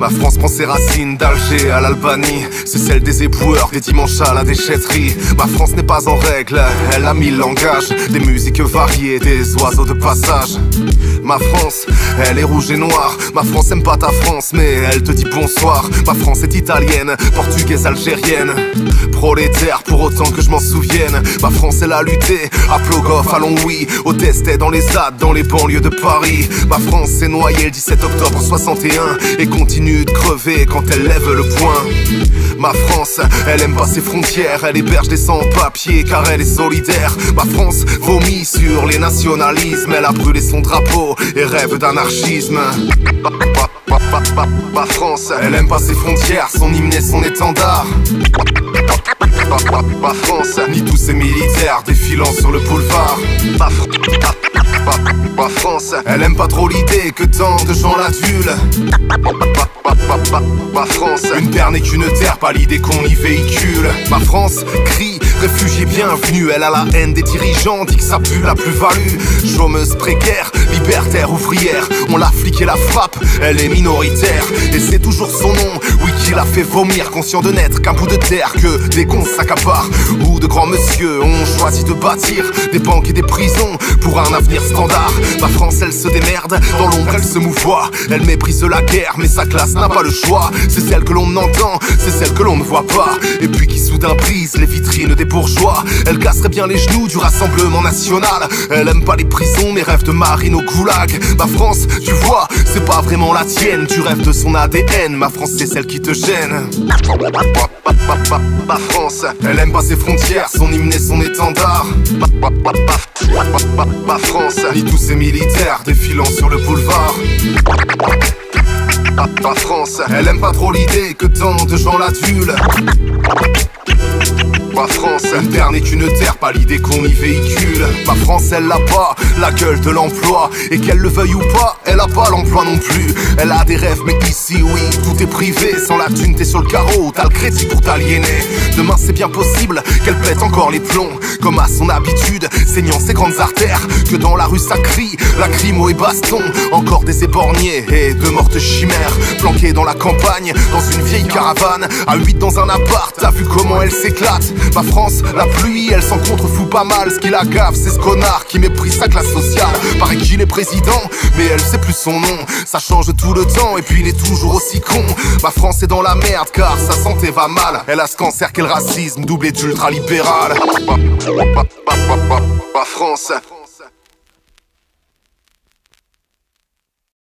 Ma France prend ses racines d'Alger à l'Albanie. C'est celle des éboueurs, des dimanches à la déchetterie. Ma France n'est pas en règle, elle a mille langages, des musiques variées, des oiseaux de passage. Ma France, elle est rouge et noire. Ma France aime pas ta France, mais elle te dit bonsoir. Ma France est italienne, portugaise, algérienne. Prolétaire pour autant que je m'en souvienne. Ma France elle a lutté, à Plogoff, à Longwy, au Testet, dans les ZAD, dans les banlieues de Paris. Ma France s'est noyée le 17 octobre 61 et continue de crever quand elle lève le poing. Ma France, elle aime pas ses frontières, elle héberge des sans-papiers car elle est solidaire. Ma France vomit sur les nationalismes, elle a brûlé son drapeau et rêve d'anarchisme. Ma France, elle aime pas ses frontières, son hymne et son étendard. Ma France, ni tous ces militaires défilant sur le boulevard. Ma France, elle aime pas trop l'idée que tant de gens l'adulent. Ma France, une terre n'est qu'une terre, pas l'idée qu'on y véhicule. Ma France crie réfugiés bienvenue, elle a la haine des dirigeants, dit que ça pue la plus-value. Chômeuse précaire, libertaire, ouvrière, on la flique et la frappe, elle est minoritaire. Et c'est toujours son nom, oui, qui l'a fait vomir, conscient de n'être qu'un bout de terre que des cons s'accaparent. Où de grands messieurs ont choisi de bâtir des banques et des prisons pour un avenir standard. Ma France, elle se démerde, dans l'ombre elle se mouvoie. Elle méprise la guerre, mais sa classe n'a pas le choix. C'est celle que l'on entend, c'est celle que l'on ne voit pas. Et puis qui soudain brise les vitrines des bourgeois. Elle casserait bien les genoux du Rassemblement National. Elle aime pas les prisons, mais rêve de marine au goulag. Ma France, tu vois, c'est pas vraiment la tienne. Tu rêves de son ADN, ma France c'est celle qui te gêne. Ma France, elle aime pas ses frontières, son hymne et son étendard. Ma France, ni tous ces militaires défilant sur le boulevard. Ma France, elle aime pas trop l'idée que tant de gens l'adulent. Ma France, une terre n'est qu'une terre, pas l'idée qu'on y véhicule. Ma France, elle n'a pas la gueule de l'emploi. Et qu'elle le veuille ou pas, elle a pas l'emploi non plus. Elle a des rêves, mais ici, oui, tout est privé. Sans la thune, t'es sur le carreau, t'as le crédit pour t'aliéner. Demain, c'est bien possible qu'elle pète encore les plombs, comme à son habitude, saignant ses grandes artères. Que dans la rue, ça crie, lacrymo et baston. Encore des éborgnés et de mortes chimères, planquées dans la campagne, dans une vieille caravane. À 8 dans un appart, t'as vu comment elle s'éclate. Ma France, la pluie, elle s'en contrefout pas mal. Ce qui la gave, c'est ce connard qui méprise sa classe sociale. Paraît qu'il est président, mais elle sait plus son nom. Ça change tout le temps et puis il est toujours aussi con. Ma France est dans la merde car sa santé va mal. Elle a ce cancer qu'est le racisme, doublé d'ultralibéral. Ma France,